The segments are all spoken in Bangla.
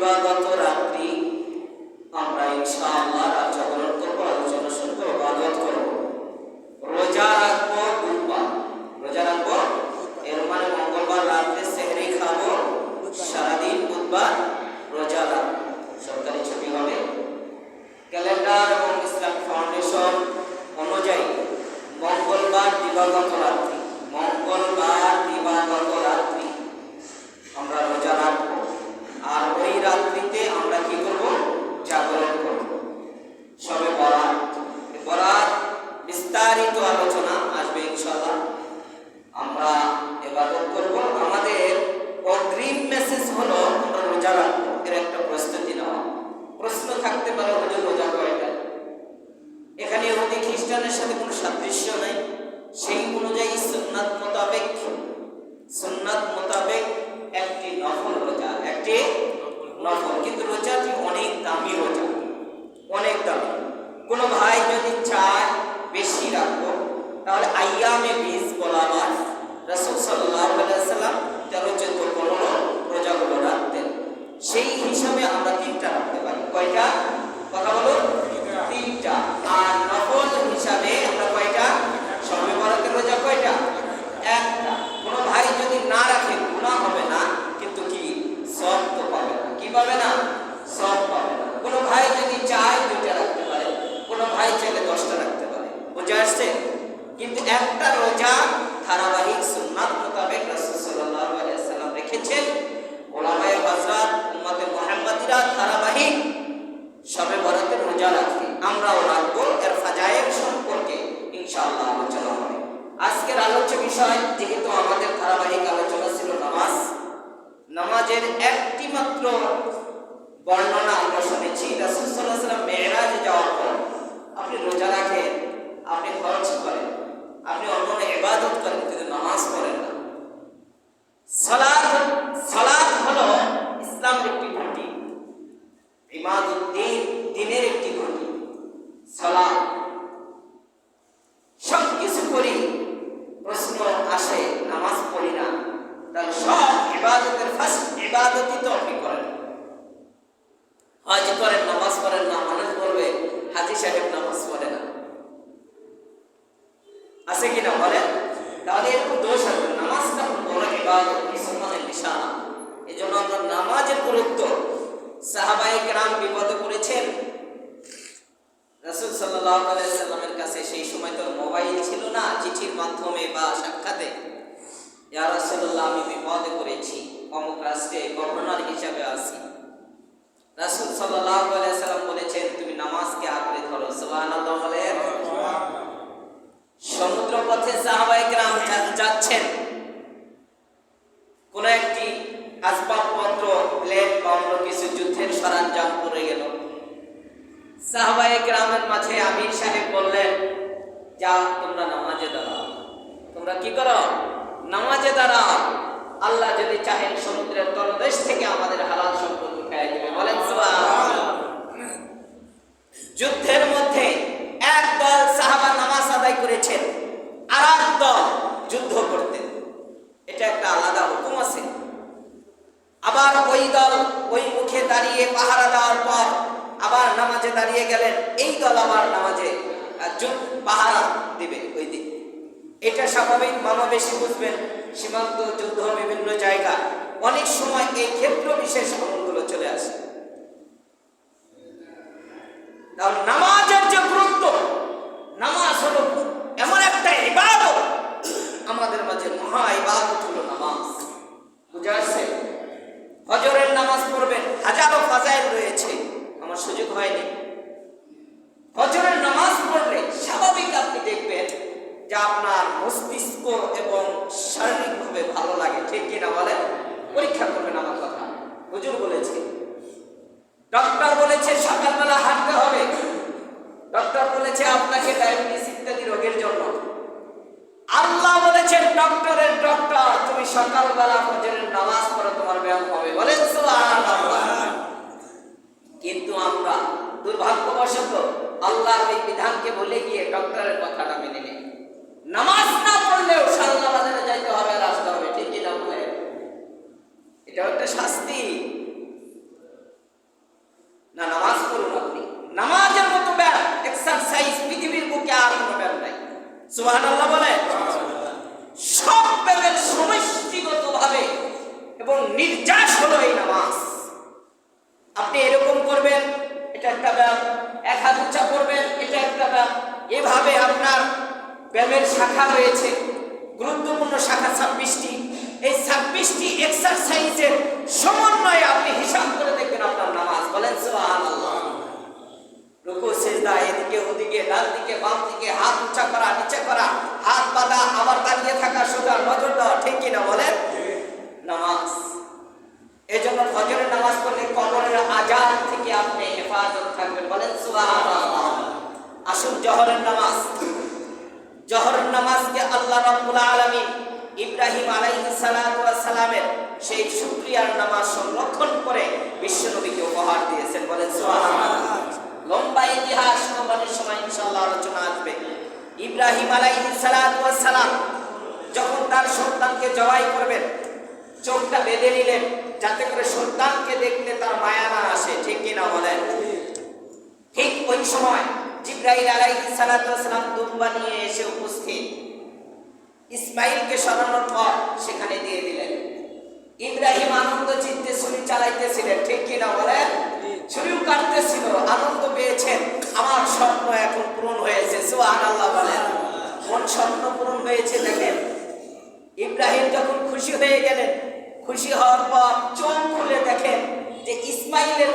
দিবাগত রাত্রি আমরা ইনশাআল্লাহ রাত জাগরণ করবো, আলোচনা শুনবো, ইবাদত করবো, রোজা রাখবো বুধবার, রোজা রাখবো এর মানে মঙ্গলবার রাত্রে সেহরি খাবো, সারাদিন বুধবার রোজা রাখবো, সরকারি ছুটি হবে। ক্যালেন্ডার এবং ইসলাম ফাউন্ডেশন অনুযায়ী মঙ্গলবার দিবাগত রাত্রি, মঙ্গলবার দিবাগত রাত্রি আমরা রোজা রাখবো। আর ওই রাত্রিতে আমরা কি করব? জাগরণ করব। সবে বরাত, বরাত বিস্তারিত আলোচনা আসবে ইনশাআল্লাহ। আমরা ইবাদত করব। আমাদের অগ্রিম মেসেজ হলো আমরা রোজা রাখবো, এর একটা প্রস্তুতি নেওয়া। প্রশ্ন থাকতে পারে হুজুর রোজা কয়টা? এখানে ইহুদি খ্রিস্টানের সাথে কোনো সাদৃশ্য নাই। সেই অনুযায়ী সুন্নাত মোতাবেক একটি নফল রোজা, একটি নফল, কিন্তু রোজাটি অনেক দামি রোজা, অনেক দামি। কোনো ভাই যদি চায় বেশি রাখবো তাহলে আইয়ামে 20 বলা হয়। রাসূল সাল্লাল্লাহু আলাইহি সাল্লাম 13, 14, 15 রোজাগুলো রাখতেন। সেই হিসাবে আমরা 3টা রাখতে পারি। কয়টা? কথা বলুন, 3টা। আর নফল হিসাবে আমরা কয়টা? শবে বরাতের রোজা কয়টা? 1টা। কোনো ভাই যদি না রাখে গুনাহ হবে না, কিন্তু কি সওয়াব তো পাবে না। কি পাবে না? সওয়াব পাবে না। কোনো ভাই যদি চায় 2টা রাখতে পারে, কোনো ভাই চাইলে 10টা রাখতে পারে। বুঝে আসছে? কিন্তু একটা রোজা ধারাবাহিক সুন্নাত মোতাবেক রাসূল সাল্লাল্লাহু আলাইহি ওয়াসাল্লাম রেখেছেন। ওলামায়ে হযরত উম্মতে মুহাম্মাদিরা ধারাবাহিক শবে বরাতের রোজা রাখে, আমরাও রাখবো। এর ফাজাইল সম্পর্কে ইনশাআল্লাহ আলোচনা হবে। আজকের আলোচ্য বিষয়, যেহেতু আমাদের ধারাবাহিক আলোচনা ছিল নামাজ, নামাজের একটি মাত্র বর্ণনা আমরা শুনেছি। রাসূল সাল্লাল্লাহু আলাইহি ওয়াসাল্লাম মেরাজে যাওয়ার পর আপনি রোজা রাখেন, আপনি হজ করেন, আপনি অন্য ইবাদত করেন, কিন্তু নামাজ পড়েন না। সালাত হলো ইসলামের একটি খুঁটি, ইমাদুদ্দিন, দ্বীনের একটি খুঁটি সালাত। সব কিছু করি, প্রশ্ন আসে নামাজ পড়ি না, তাহলে সব ইবাদতের ফার্স্ট ইবাদতই তো আপনি করেন। হজ করেন, নামাজ পড়েন না। মানুষ বলবে হাজী সাহেব নামাজ পড়ে না, আছে কিনা বলেন? তাহলে এরকম দোষ আছে। নামাজটা বড় ইবাদত, মুসলমানের নিশানা। এই জন্য আমরা নামাজের গুরুত্ব, সাহাবায়ে কেরাম বিপদে পড়েছেন, রাসূল সাল্লাল্লাহু আলাইহি সাল্লামের কাছে সেই সময় তো মোবাইল ছিল না, চিঠির মাধ্যমে বা সাক্ষাতে, ইয়া রাসূলুল্লাহ আমি বিপদে পড়েছি, অমুক রাষ্ট্রে গভর্নর হিসেবে আছি। রাসূল সাল্লাল্লাহু আলাইহি সাল্লাম বলেছেন তুমি নামাজকে আঁকড়ে ধরো। সুবহানাল্লাহ বলেন। সমুদ্র পথে সাহাবায়ে কেরাম যাচ্ছেন, কোন একটি আসবাবপত্র, প্লেন বা অন্য কিছু যুদ্ধের সরঞ্জাম পড়ে গেল। সাহাবায়ে কেরামের মাঝে আমির সাহেব বললেন, যা তোমরা নামাজে দাঁড়াও। তোমরা কি করো? নামাজে দাঁড়াও। আল্লাহ যদি চাহেন সমুদ্রের তলদেশ থেকে আমাদের হালাল সম্পদ উঠায় দিবে। বলেন সুবহানাল্লাহ। যুদ্ধের মধ্যে এক দল সাহাবা নামাজ আদায় করেছেন, আর এক দল যুদ্ধ করতেন। এটা একটা আলাদা হুকুম আছে। আবার ওই দল ওই মুখে দাঁড়িয়ে পাহারা দেওয়ার পর আবার নামাজে দাঁড়িয়ে গেলেন, এই দল আবার নামাজে পাহারা দিবে ওই দিন। এটা স্বাভাবিক, মামা বেশি বুঝবেন। সীমান্ত যুদ্ধ, বিভিন্ন জায়গা, অনেক সময় এই ক্ষেত্র বিশেষ আমলগুলো চলে আসে। তাহলে নামাজের যে গুরুত্ব, নামাজ হলো এমন একটা ইবাদত, আমাদের মাঝে মহা ইবাদত হলো নামাজ। বুঝা আসছে? ফজরের নামাজ পড়বেন, হাজারো ফাজাইল রয়েছে, আমার সুযোগ হয়নি। ফজরের নামাজ পড়লে স্বাভাবিক আপনি দেখবেন যে আপনার মস্তিষ্ক এবং শারীরিকভাবে ভালো লাগে। ঠিক কিনা বলেন? পরীক্ষা করবেন আমার কথা। হুজুর বলেছে, ডক্টর বলেছে সকালবেলা হাঁটতে হবে, ডক্টর বলেছে আপনাকে ডায়াবেটিস ইত্যাদি রোগের জন্য। আল্লাহ বলেছেন ডক্টরের ডক্টর, তুমি সকালবেলা ফজরের নামাজ পড়ো, তোমার ব্যায়াম হবে। বলেন সুবহানাল্লাহ। কিন্তু আমরা দুর্ভাগ্যবশত আল্লাহর এই বিধানকে বলে গিয়ে ডক্টরের কথাটা মেনে নেই। নামাজ না পড়লেও সাল্লা বাজারে যাইতে হবে, আর আসতে হবে। ঠিক কিনা বলে? এটা একটা শাস্তি। সুবহানাল্লাহ বলে। সব ব্যায়ামের সমষ্টিগতভাবে এবং নির্যাস হলো এই নামাজ। আপনি এরকম করবেন, এটা একটা ব্যায়াম, এক হাত উঁচা করবেন, এটা একটা ব্যায়াম। এভাবে আপনার ব্যায়ামের শাখা রয়েছে, গুরুত্বপূর্ণ শাখা 26টি। এই 26টি এক্সারসাইজের সমন্বয়ে আপনি হিসাব করে দেখবেন আপনার নামাজ। বলেন সুবহানাল্লাহ। রুকু সিজদা, এদিকে ওদিকে, ডান দিকে বাম দিকে, হাত উঁচা করা, নিচে করা, হাত বাঁধা, আবার দাঁড়িয়ে থাকা, সোজা নজর দেওয়া, ঠিক কিনা বলেন? নামাজ। এজন্য ফজরের নামাজ পড়লে কবরের আযাব থেকে আপনি হেফাজত থাকবেন। বলেন সুবহানাল্লাহ। আসুন জোহরের নামাজ। জোহরের নামাজকে আল্লাহ রাব্বুল আলামিন ইব্রাহিম আলাইহিস সালাতু ওয়াস সালামের সেই শুকরিয়ার নামাজ সংরক্ষণ করে বিশ্বনবীকে উপহার দিয়েছেন। বলেন সুবহানাল্লাহ। লম্বা ইতিহাস কোরবানির সময় ইনশাআল্লাহ আলোচনা আসবে। ইব্রাহিম আলাইহিস সালাতু ওয়াস সালাম যখন তার সন্তানকে জবাই করবেন, চোখটা বেঁধে নিলেন যাতে করে সন্তানকে দেখলে তার মায়া না আসে, ঠিক কিনা বলেন? ঠিক ওই সময় জিবরাইল আলাইহিস সালাতু ওয়াস সালাম দুম্বা নিয়ে এসে উপস্থিত। ইসমাইলকে সরানোর পর সেখানে দিয়ে দিলেন। ইব্রাহিম আনন্দ চিত্তে ছুরি চালাইতেছিলেন, ঠিক কিনা বলেন? ছুরিও কাটতেছিল, আনন্দ পেয়েছেন, আমার স্বপ্ন এখন পূরণ হয়েছে। সুবহানাল্লাহ বলেন। কোন স্বপ্ন পূরণ হয়েছে দেখেন। ইব্রাহিম যখন খুশি হয়ে গেলেন, খুশি হওয়ার পর চোখ খুলে দেখেন যে ইসমাইলের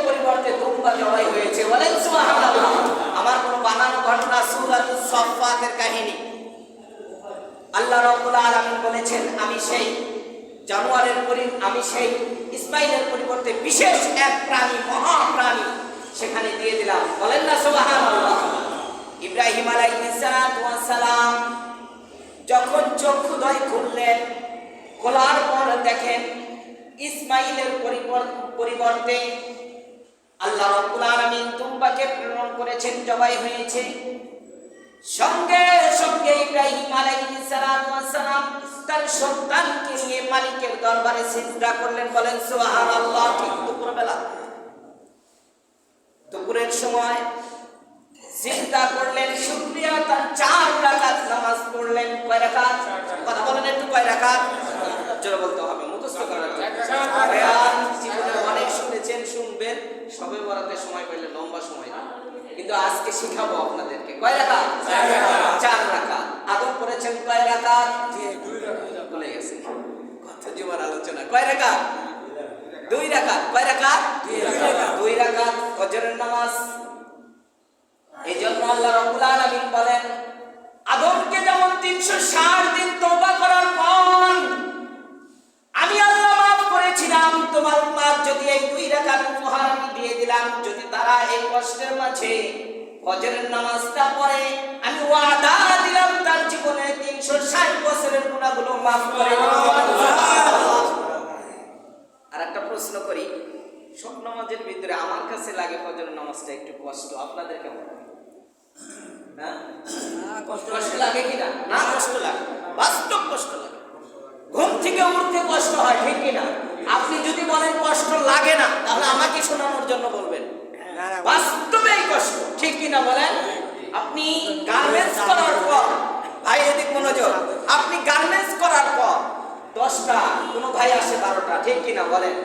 পরিবর্তে দুম্বা জবাই হয়েছে। বলেন সুবহানাল্লাহ। আমার কোন বানানো ঘটনা, সূরাতুস সাফফাতের কাহিনী। আল্লাহ রাব্বুল আলামিন বলেছেন, আমি সেই ইসমাইলের পরিবর্তে বিশেষ এক প্রাণী, মহাপ্রাণী সেখানে দিয়ে দিলাম। বলেন না সুবহানাল্লাহ। ইব্রাহিম আলাইহিস সালাতু ওয়াস সালাম যখন চক্ষুদ্বয় খুললেন, খোলার পর দেখেন ইসমাইলের পরিবর্তে আল্লাহ রাব্বুল আলামিন দুম্বাকে প্রেরণ করেছেন, জবাই হয়েছে। সঙ্গে সঙ্গে ইব্রাহিম আলাইহিস সালাতু ওয়াস সালাম তার সন্তানকে নিয়ে মালিকের দরবারে সিজদা করলেন। বলেন সুবহানাল্লাহ। ঠিক দুপুরের সময় সিজদা করলেন, শুকরিয়া, তার 4 রাকাত নামাজ পড়লেন। কয় রাকাত? কথা বলেন একটু, কয় রাকাত? জোরে বলতে হবে, মুখস্থ করা যাবে। বয়ান জীবনে অনেক শুনেছেন, শুনবেন, সবে বরাতের সময় পেলে লম্বা সময় না, কিন্তু আজকে শিখাবো আপনাদেরকে। কয় রাকাত? 4 রাকাত। আদম করেছেন কয় রাকাত? 2 রাকাত। বলে গেছে কত জীবন আলোচনা। কয় রাকাত? 2 রাকাত। কয় রাকাত? 2 রাকাত ফজরের নামাজ। এই জন্য আল্লাহ রাব্বুল আলামিন বলেন, আদমকে যেমন 360 দিন তওবা করার পর আমি আল্লাহ মাফ করেছিলাম, তোমার উম্মত যদি এই 2 রাকাত উপহার আমি দিয়ে দিলাম, যদি তারা এই কষ্টের মাঝে ফজরের নামাজটা পড়ে, আমি ওয়াদা দিলাম তার জীবনে 360 বছরের গুনাহগুলো মাফ করে দেব। আর একটা প্রশ্ন করি, সব নামাজের ভিতরে আমার কাছে লাগে ফজরের নামাজটা একটু কষ্ট, আপনাদের কেমন? না কষ্ট লাগে কিনা? না, কষ্ট লাগে, বাস্তব কষ্ট লাগে। ঘুম থেকে উঠতে কষ্ট হয়, ঠিক কিনা? আপনি যদি বলেন কষ্ট লাগে না, তাহলে আমাকে শোনানোর জন্য বলবেন। বাস্তবে এই কষ্ট, ঠিক কিনা বলেন? আপনি গার্মেন্টস করার পর, ভাই এদিক মনোযোগ, আপনি গার্মেন্টস করার পর 10টা, কোন ভাই আসে 12টা, ঠিক কিনা বলেন?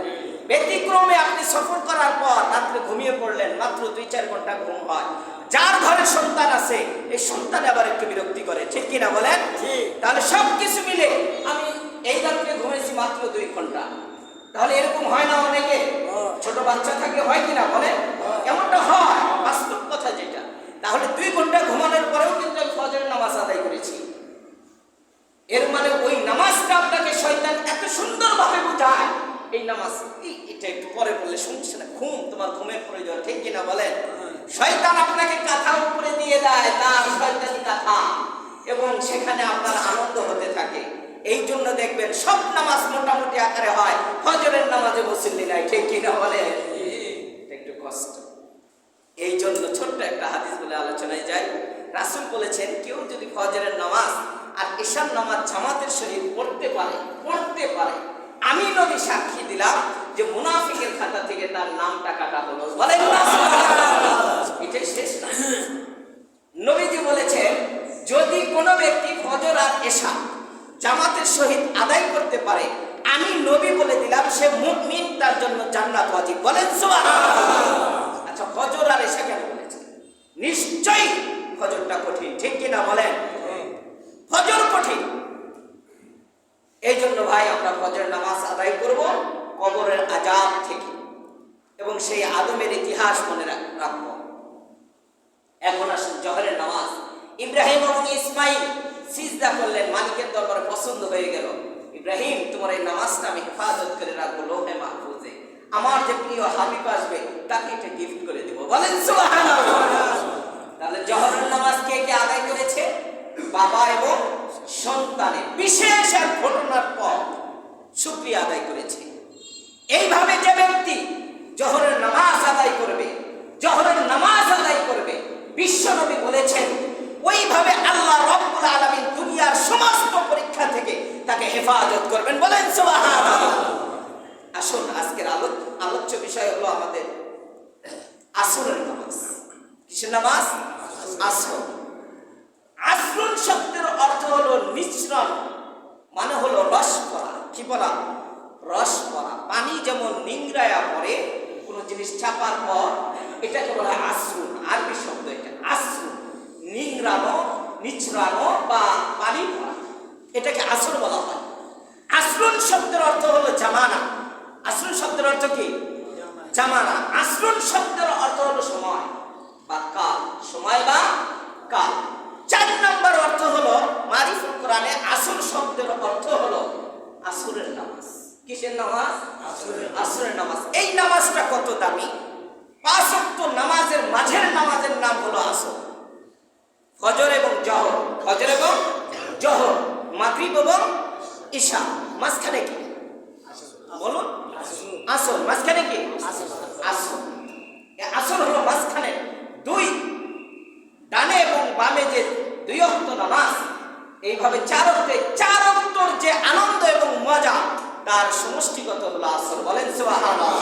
ব্যতিক্রমে আপনি সফর করার পর রাত্রে ঘুমিয়ে পড়লেন, মাত্র 2-4 ঘন্টা ঘুম হয়। যার ঘরে সন্তান আছে, এই সন্তান আবার একটু বিরক্তি করে, ঠিক কিনা বলেন? তাহলে সবকিছু মিলে আমি এই রাত্রে ঘুমেছি মাত্র 2 ঘন্টা। তাহলে এরকম হয় না অনেকে? ছোট বাচ্চা থাকলে হয় কিনা বলেন? এমনটা হয়, বাস্তব কথা যেটা। তাহলে 2 ঘন্টা ঘুমানোর পরেও কিন্তু আমি ফজরের নামাজ আদায় করেছি। এর মানে ওই নামাজটা আপনাকে শয়তান এত সুন্দরভাবে বোঝায়, এই নামাজ এটা একটু পরে পড়লে সমস্যা না, ঘুম, তোমার ঘুমের প্রয়োজন, ঠিক কিনা বলেন? শয়তান আপনাকে কাঁথার উপরে দিয়ে দেয় তার শয়তানি কাঁথা, এবং সেখানে আপনার আনন্দ হতে থাকে। এই জন্য দেখবেন সব নামাজ মোটামুটি আকারে হয়, ফজরের নামাজে মুসল্লি নাই, ঠিক কিনা বলেন? একটু কষ্ট। এই জন্য ছোট্ট একটা হাদিস বলে আলোচনায় যাই। রাসূল বলেছেন, কেউ যদি ফজরের নামাজ আর ঈশার নামাজ জামাতের সহিত পড়তে পারে, আমি নবী সাক্ষী দিলাম যে মুনাফিকের খাতা থেকে তার নামটা কাটা হলো। বলেন না, এটাই শেষ না। নবীজি বলেছেন যদি কোনো ব্যক্তি ফজর আর এশা জামাতের সহিত আদায় করতে পারে, আমি নবী বলে দিলাম সে মুমিন, তার জন্য জান্নাত ওয়াজিব। বলেন সুবহানাল্লাহ। আচ্ছা, ফজর আর এশা কেন বলেছেন? নিশ্চয়ই ফজরটা কঠিন, ঠিক কিনা বলেন? ফজর কঠিন। এই জন্য ভাই আমরা ফজর নামাজ আদায় করব কবরের আযাব থেকে, এবং সেই আদমের ইতিহাস মনে রাখবো। এখন আসুন জহরের নামাজ। ইব্রাহিম এবং ইসমাইল সিজদা করলেন, মালিকের দরবারে পছন্দ হয়ে গেল। ইব্রাহিম, তোমার এই নামাজটা আমি হেফাজত করে রাখবো লোহে মাহফুজে, আমার যে প্রিয় হাবিব আসবে তাকে এটা গিফট করে দেব। বলেন সুবহানাল্লাহ। তাহলে জহরের নামাজ কে কে আদায় করেছে? বাবা এবং সন্তানের বিশেষ এক ঘটনার পর শুকরিয়া আদায় করেছে। এইভাবে যে ব্যক্তি জহরের নামাজ আদায় করবে, জহরের নামাজ আদায় করবে, বিশ্বনবী বলেছেন ওইভাবে আল্লাহ রাব্বুল আলামিন দুনিয়ার সমস্ত পরীক্ষা থেকে তাকে হেফাজত করবেন। বলেন সুবহানাল্লাহ। আসুন, আজকের আলোচ্য বিষয় হলো আমাদের আসরের নামাজ। কিসের নামাজ? আসর। আসরুন শব্দের অর্থ হলো মিশ্রণ, মানে হলো রস পড়া। কি পড়া? রস পড়া। পানি যেমন নিংড়ায়া পড়ে কোন জিনিস চাপার পর, এটাকে বলা হয় আসরুন। আরবি শব্দ এটা, আসরুন, নিংড়ানো, নিচড়ানো বা পানি পড়া, এটাকে আসর বলা হয়। আসরুন শব্দের অর্থ হলো জামানা। আসরুন শব্দের অর্থ কি? জামানা। আসরুন শব্দের অর্থ হলো সময় বা কাল, সময় বা কাল। 4 নম্বর অর্থ হলো মারিফুল কোরআনে আসর শব্দের অর্থ হলো আসরের নামাজ। কিসের নামাজ? আসরের নামাজ। এই নামাজটা কত দামি! 5 ওয়াক্ত নামাজের মাঝের নামাজের নাম হলো আসর। ফজর এবং জহর, ফজর এবং জহর, মাগরিব এবং ইশা, মাঝখানে কি? বলুন। আসর। মাঝখানে কি? আসর। আসর হলো মাঝখানে দুই, ডানে এবং বামে যে 2 ওয়াক্ত নামাজ, এইভাবে 4 ওয়াক্তে 4 ওয়াক্তর যে আনন্দ এবং মজা, তার সমষ্টিগত হলো আসর। বলেন সুবহানাল্লাহ।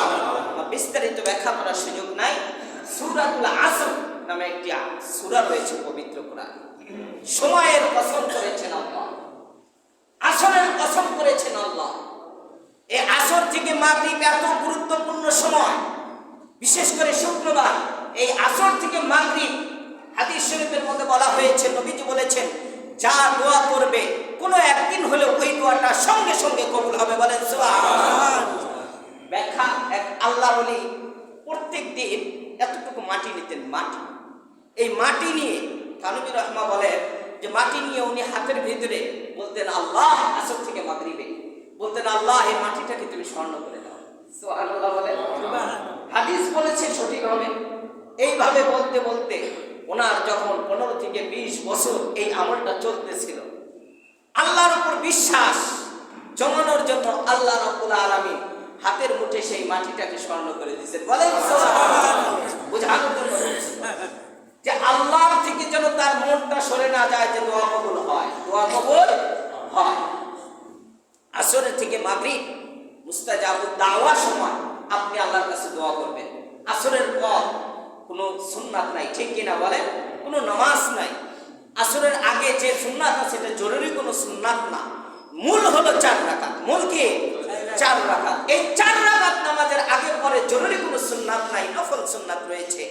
বিস্তারিত ব্যাখ্যা করার সুযোগ নাই। সূরাতুল আসর নামে একটি সূরা রয়েছে পবিত্র কোরআনে। সময়ের কসম করেছেন আল্লাহ, আসরের কসম করেছেন আল্লাহ। এই আসর থেকে মাগরিব এত গুরুত্বপূর্ণ সময়, বিশেষ করে শুক্রবার। এই আসর থেকে মাগরিব, হাদিস শরীফের মধ্যে বলা হয়েছে, নবীজি বলেছেন যা দোয়া করবে কোনো একদিন হলে ওই দোয়াটা সঙ্গে সঙ্গে কবুল হবে। বলেন সুবহানাল্লাহ। ব্যাখ্যা, এক আল্লাহর ওলি প্রত্যেক দিন এতটুকু মাটি নিতেন, মাটি। এই মাটি নিয়ে থানবী রহমা বলেন যে মাটি নিয়ে উনি হাতের ভিতরে বলতেন আল্লাহ, আসর থেকে মাগরিবে বলতেন আল্লাহ এই মাটিটাকে তুমি স্বর্ণ করে দাও। সুবহানাল্লাহ বলেন। হাদিস বলেছে সঠিক হবে। এইভাবে বলতে বলতে ওনার যখন 15 থেকে 20 বছর এই আমলটা চলতেছিল, আল্লাহর উপর বিশ্বাস জমানোর জন্য আল্লাহ রাব্বুল আলামিন হাতের মুঠে সেই মাটিটাকে স্বর্ণ করে দিয়েছেন। বলেন সুবহানাল্লাহ। বুঝানোর জন্য যে আল্লাহর থেকে যেন তার মনটা সরে না যায়, যে দোয়া কবুল হয়, দোয়া কবুল হয়। আসরের থেকে মাগরিব মুস্তাজাবুদ দাওয়ার সময় আপনি আল্লাহর কাছে দোয়া করবেন। আসরের পর কোনো সুন্নাত নাই, ঠিক কিনা বলেন? কোনো নামাজ নাই। আসরের আগে যে সুন্নাত আছে সেটা জরুরি কোনো সুন্নাত না। মূল হলো 4 রাকাত। মূল কি? 4 রাকাত। এই 4 রাকাত নামাজের আগে পরে জরুরি কোনো সুন্নাত নাই, নফল সুন্নাত রয়েছে।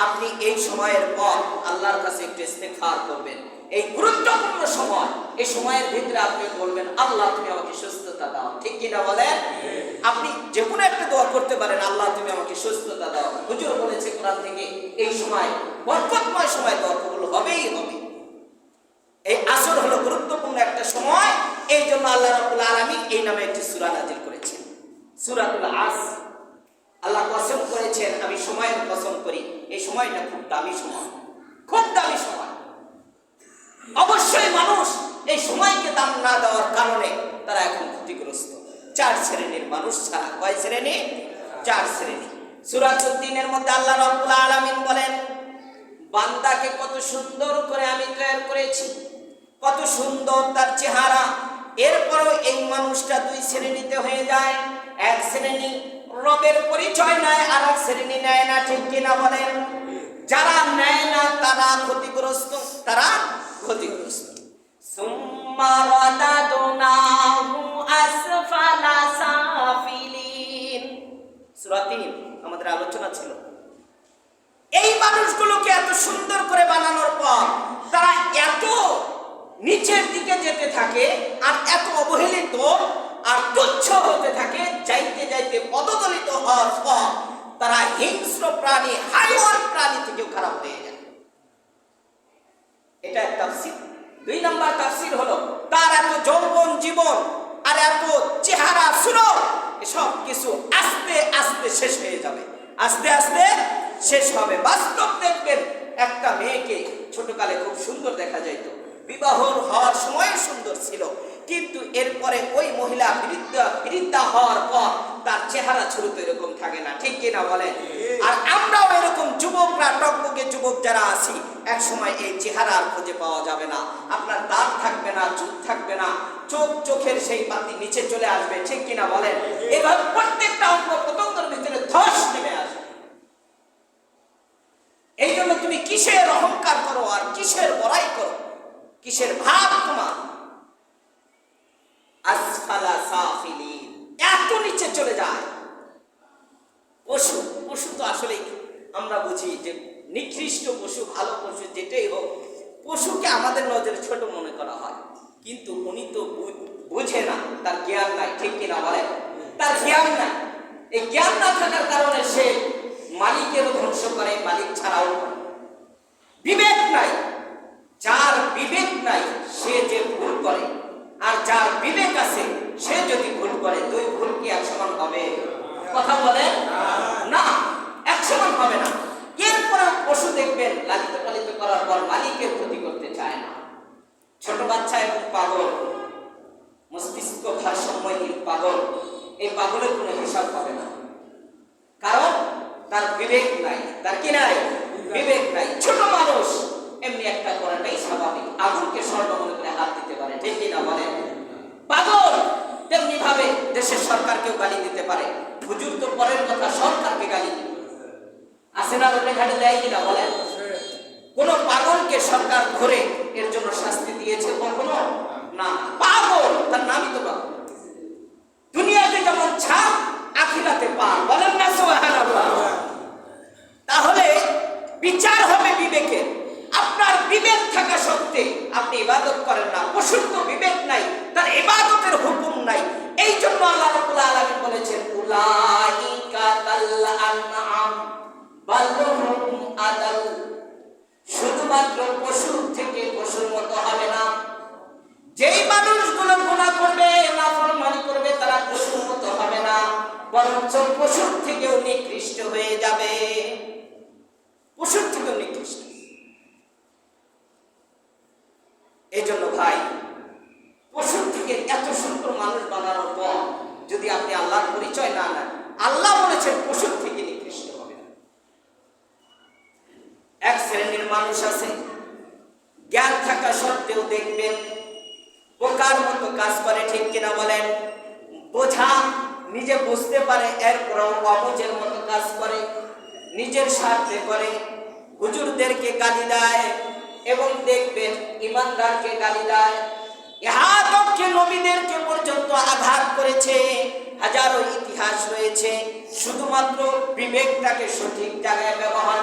আপনি এই সময়ের পর আল্লাহর কাছে একটু ইস্তেগফার করবেন। এই গুরুত্বপূর্ণ সময়, এই সময়ের ভিতরে আপনি বলবেন আল্লাহ তুমি আমাকে সুস্থতা দাও, ঠিক কিনা বলেন? আপনি যে কোনো একটা দোয়া করতে পারেন, আল্লাহ তুমি আমাকে সুস্থতা দাও। হুজুর বলেছে কোরআন থেকে এই সময় বরকতময় সময় দোয়া কবুল হবেই হবে। এই আসর হলো গুরুত্বপূর্ণ একটা সময়। এই জন্য আল্লাহ রাব্বুল আলামিন এই নামে একটি সূরা নাযিল করেছেন, সূরাতুল আসর। আল্লাহ কসম করেছেন, আমি সময়ের কসম করি, এই সময়টা খুব দামি সময়, খুব দামি সময়। অবশ্যই মানুষ এই সময়কে দাম না দেওয়ার কারণে তারা এখন ক্ষতিগ্রস্ত। 4 শ্রেণীর মানুষ ছাড়া। কয় শ্রেণী? 4 শ্রেণী। সূরাতুদ দ্বীনের মধ্যে আল্লাহ রাব্বুল আলামিন বলেন, বান্দাকে কত সুন্দর করে আমি তৈরি করেছি, কত সুন্দর তার চেহারা। এরপরও এই মানুষটা 2 শ্রেণীতে হয়ে যায়। এক শ্রেণী রবের পরিচয় নেয়, আর এক শ্রেণী নেয় না, ঠিক কিনা বলেন? যারা নেয় না তারা ক্ষতিগ্রস্ত, তারা ক্ষতিগ্রস্ত। সুম্মা রাদাদনাহু আসফালা সাফিলিন, সূরা ৩ আমাদের আলোচনা ছিল। এই মানুষগুলোকে এত সুন্দর করে বানানোর পর তারা এত নিচের দিকে যেতে থাকে আর এত অবহেলিত আর তুচ্ছ হতে থাকে, যাইতে যাইতে পদদলিত হওয়ার পর তারা হিংস্র প্রাণী, হাইওয়ান প্রাণী থেকেও খারাপ হয়ে যায়। এটা একটা তাফসীর। ২ নম্বর তাফসীর হলো তার এত যৌবন জীবন আর এত চেহারা সুরত, এসব কিছু আস্তে আস্তে শেষ হয়ে যাবে, আস্তে আস্তে শেষ হবে। বাস্তব দেখবেন, একটা মেয়েকে ছোটকালে খুব সুন্দর দেখা যাইত, বিবাহ হওয়ার সময় সুন্দর ছিল, কিন্তু এরপরে ওই মহিলা বৃদ্ধা হওয়ার পর তার চেহারা ছুরুত এরকম থাকে না, ঠিক কিনা বলেন? আর আমরাও এরকম যুবকরা, টকবকে যুবক যারা আছি, এক সময় এই চেহারা আর খুঁজে পাওয়া যাবে না। আপনার দাঁত থাকবে না, চুল থাকবে না, চোখের সেই পাতি নিচে চলে আসবে, ঠিক কিনা বলেন? এভাবে প্রত্যেকটা অঙ্গ প্রত্যঙ্গের ভিতরে ধস নেমে আসবে। এই জন্য তুমি কিসের অহংকার করো আর কিসের বড়াই করো, কিসের ভাব তোমার? আসফালা সাফিলিন, এত নিচে চলে যায়। পশু তো আসলে আমরা বুঝি যে নিকৃষ্ট পশু, ভালো পশু যেটাই হোক, পশুকে আমাদের নজরে ছোট মনে করা হয়, কিন্তু উনি তো বুঝে না, তার জ্ঞান নাই, ঠিক কিনা বলেন? তার জ্ঞান নাই। এই জ্ঞান না থাকার কারণে সে মালিকেরও ধ্বংস করে, মালিক ছাড়াও বিবেক নাই। যার বিবেক নাই সে যে ভুল করে, আর যার বিবেক আছে সে যদি ভুল করে, দুই ভুল কি এক সমান হবে? কথা বলেন না, এক সমান হবে না। এরপরে পশু দেখবেন লালিত পালিত করার পর মালিকের ক্ষতি করতে চায় না। ছোট বাচ্চা এবং পাগল, মস্তিষ্ক ভারসাম্যহীন পাগল, এই পাগলের কোনো হিসাব হবে না, কারণ তার বিবেক নাই। তার কি নাই? বিবেক নাই। ছোট মানুষ এমনি একটা করাটাই স্বাভাবিক, আগুনকে স্বর্ণ মনে করে হাত দিতে পারে, ঠিক কিনা বলেন? পাগল তেমনি ভাবে দেশের সরকারকেও গালি দিতে পারে। হুজুর তো পরের কথা, সরকারকে গালি দিতে আসে না, লোকে ঘাটে দেয় কিনা বলেন? কোন পাগলকে সরকার ধরে এর জন্য শাস্তি দিয়েছে কখনো? না। পাগল, তার নামই তো পাগল। দুনিয়াতে যেমন ছাপ, আখিরাতে পার, বলেন না সুবহানাল্লাহ? তাহলে বিচার হবে বিবেকের। আপনার বিবেক থাকা সত্ত্বে আপনি ইবাদত করেন না। পশুর তো বিবেক নাই, তার ইবাদতের হুকুম নাই। এই জন্য আল্লাহ রাব্বুল আলামিন বলেছেন, উলাইকা কাল আনআম বাল হুম আদাল। শুধুমাত্র পশুর থেকে পশুর মতো হবে না। যেই মানুষগুলো গুনাহ করবে, নাফরমানি করবে, তারা পশুর মতো হবে না, বরঞ্চ পশুর থেকেও নিকৃষ্ট হয়ে যাবে। পশুর থেকেও নিকৃষ্ট। এই জন্য ভাই, পশুর থেকে এত সুন্দর মানুষ বানানোর পর যদি আপনি আল্লাহর পরিচয় না নেন, আল্লাহ বলেছেন পশুর থেকে নিকৃষ্ট হবে না। এক শ্রেণীর মানুষ আছে, জ্ঞান থাকা সত্ত্বেও দেখবেন বোকার মতো কাজ করে, ঠিক কিনা বলেন? বোঝা, নিজে বুঝতে পারে, এরপরও অবুঝের মতো কাজ করে, নিজের স্বার্থে করে, হুজুরদেরকে গালি দেয় এবং দেখবেন ইমানদারকে গালি দেয়, ইহাদকে নবীদেরকে পর্যন্ত আঘাত করেছে। হাজারো ইতিহাস রয়েছে, শুধুমাত্র বিবেকটাকে সঠিক জায়গায় ব্যবহার